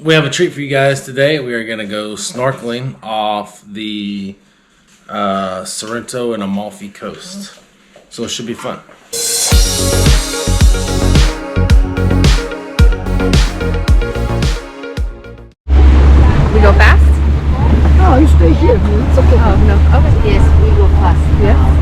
We have a treat for you guys today. We are going to go snorkeling off the Sorrento and Amalfi coast. So it should be fun. We go fast? No, you stay here. It's okay. Oh, no. Okay. Yes, we go fast. Yeah.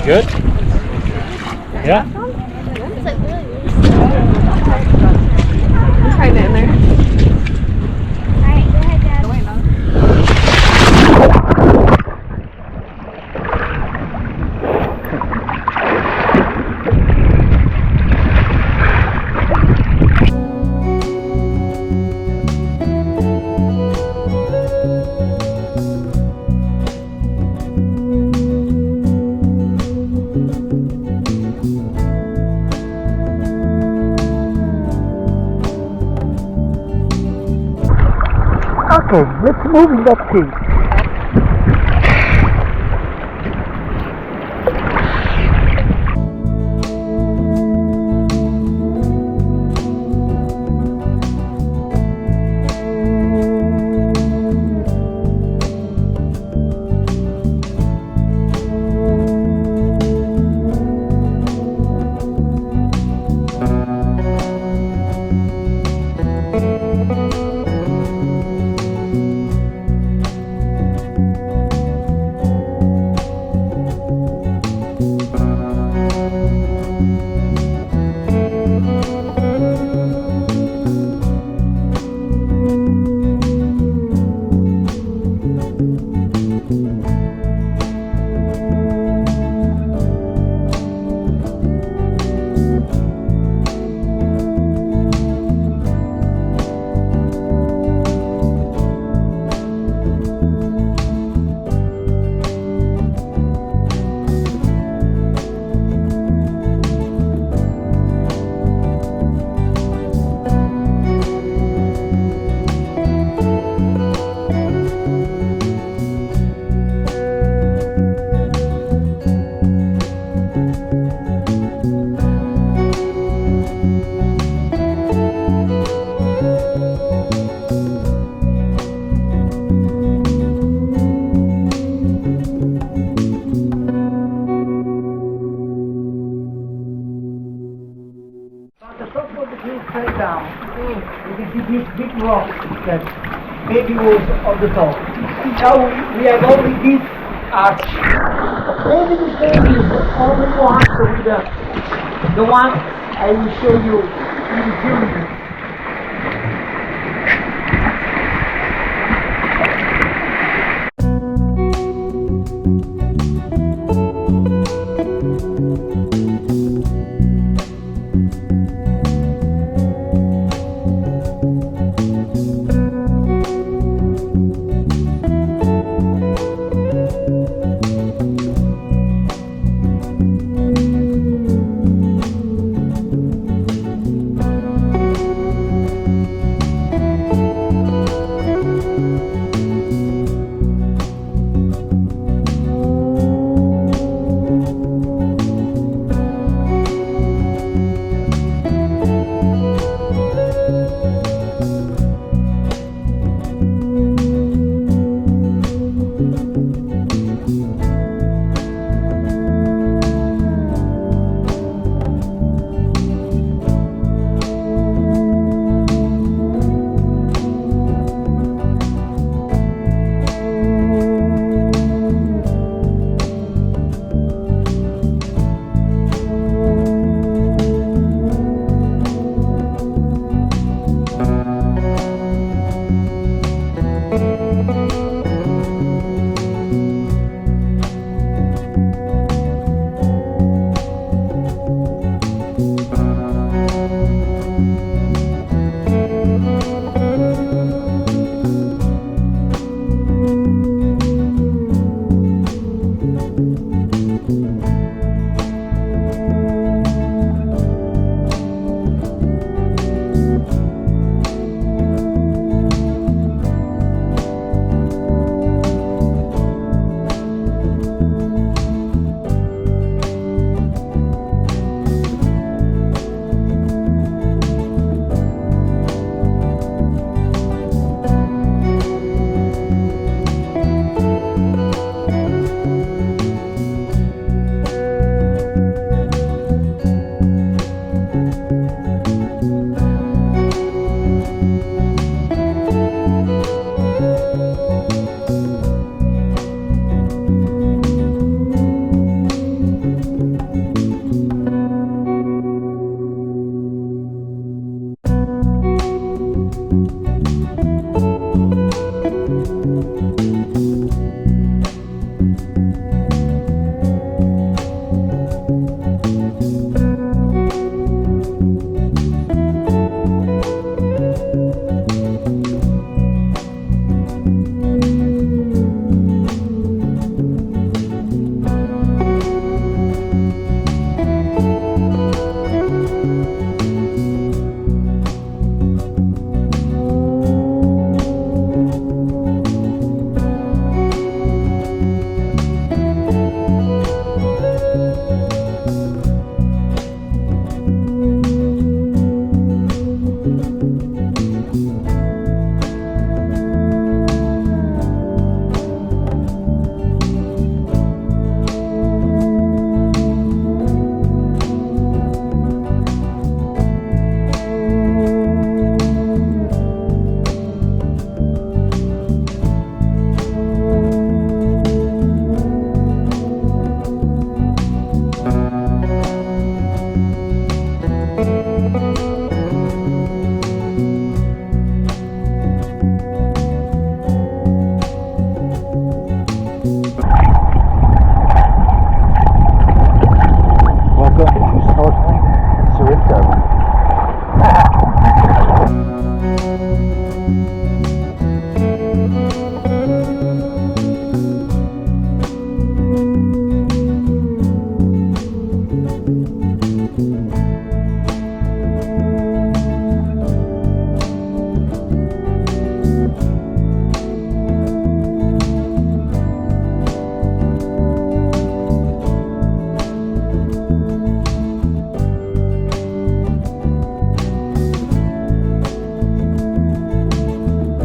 Good? Yeah? I'm trying it in there. Alright, go ahead, Dad. Okay, let's move in that case. The top of the cliff fell down. With these big rocks that maybe was on the top. Now we have only this arch. Maybe the same is only one, so with the one I will show you in a few minutes.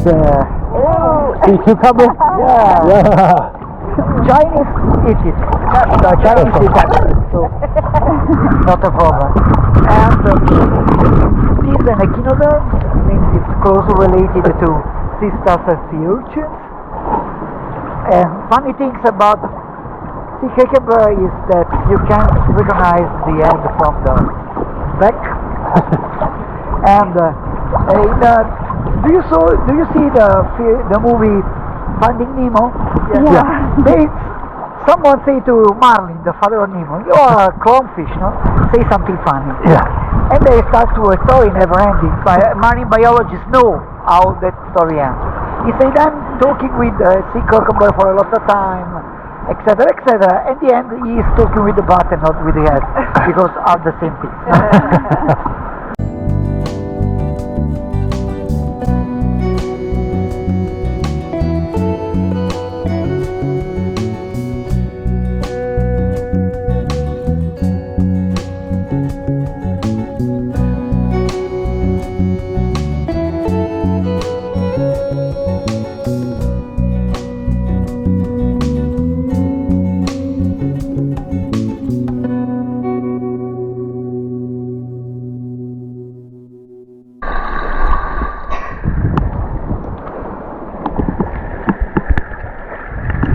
sea cucumber? Yeah. Chinese eat it. The Chinese eat that, so not a problem. And it is an echinoderm, means it's closely related to cistus and sea urchins. And funny things about sea cucumber is that you can't recognize the head from the back. And do you see the movie Finding Nemo? Yeah. Someone say to Marlin, the father of Nemo, "You are a clownfish, no? Say something funny." Yeah. And they start to a story never ending. Marine biologists know how that story ends. He said, "I'm talking with the sea cucumber for a lot of time, etc., etc." At the end, he is talking with the butt and not with the head, because are the same thing.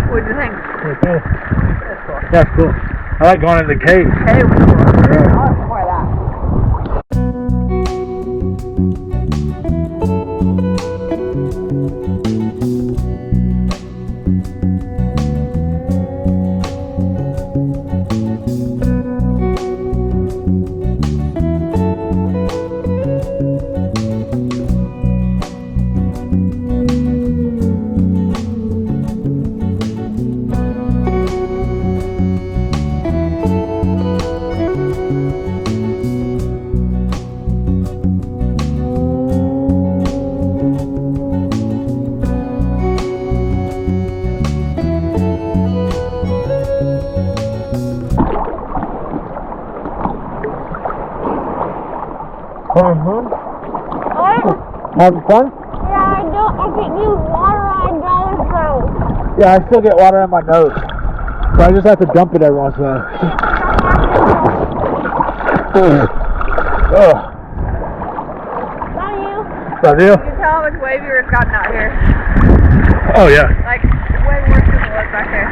What do you think? Okay. That's cool. I like going in the cave. Hey, why that? Having fun? Yeah, I can use water on those roads. Yeah, I still get water in my nose. So I just have to dump it every once in a while. Ugh. Not you. Love you? You can tell how much wavier it's gotten out here. Oh yeah. Like, way worse than it was back there.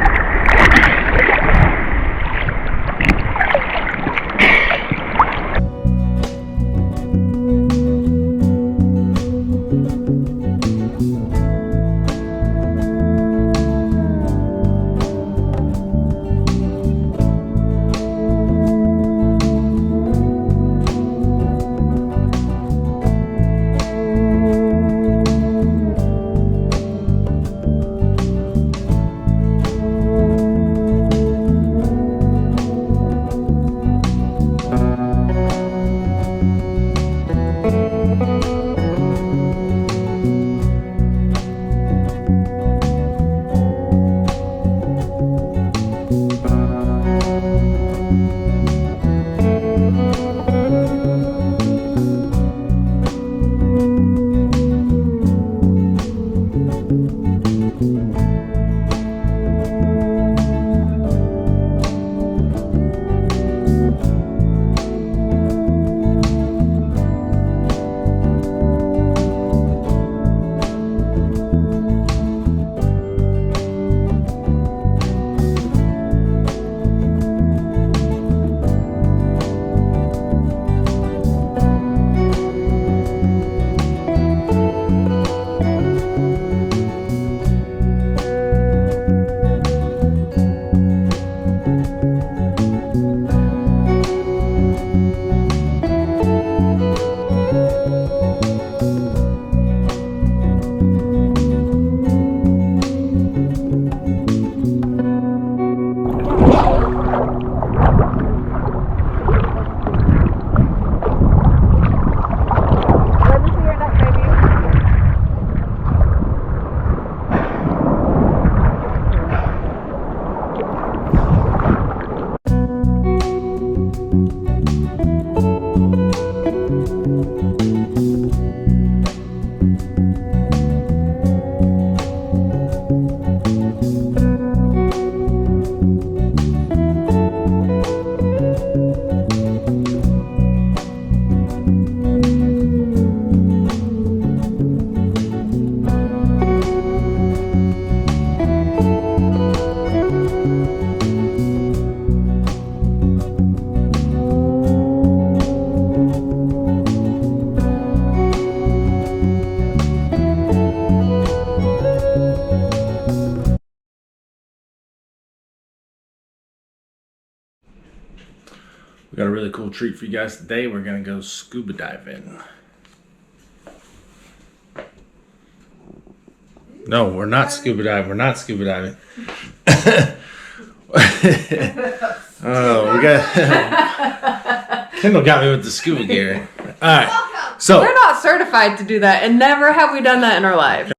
We got a really cool treat for you guys today. We're gonna go scuba diving. No, we're not scuba diving. We're not scuba diving. Oh, we got Kendall got me with the scuba gear. All right, so We're not certified to do that, and never have we done that in our lives.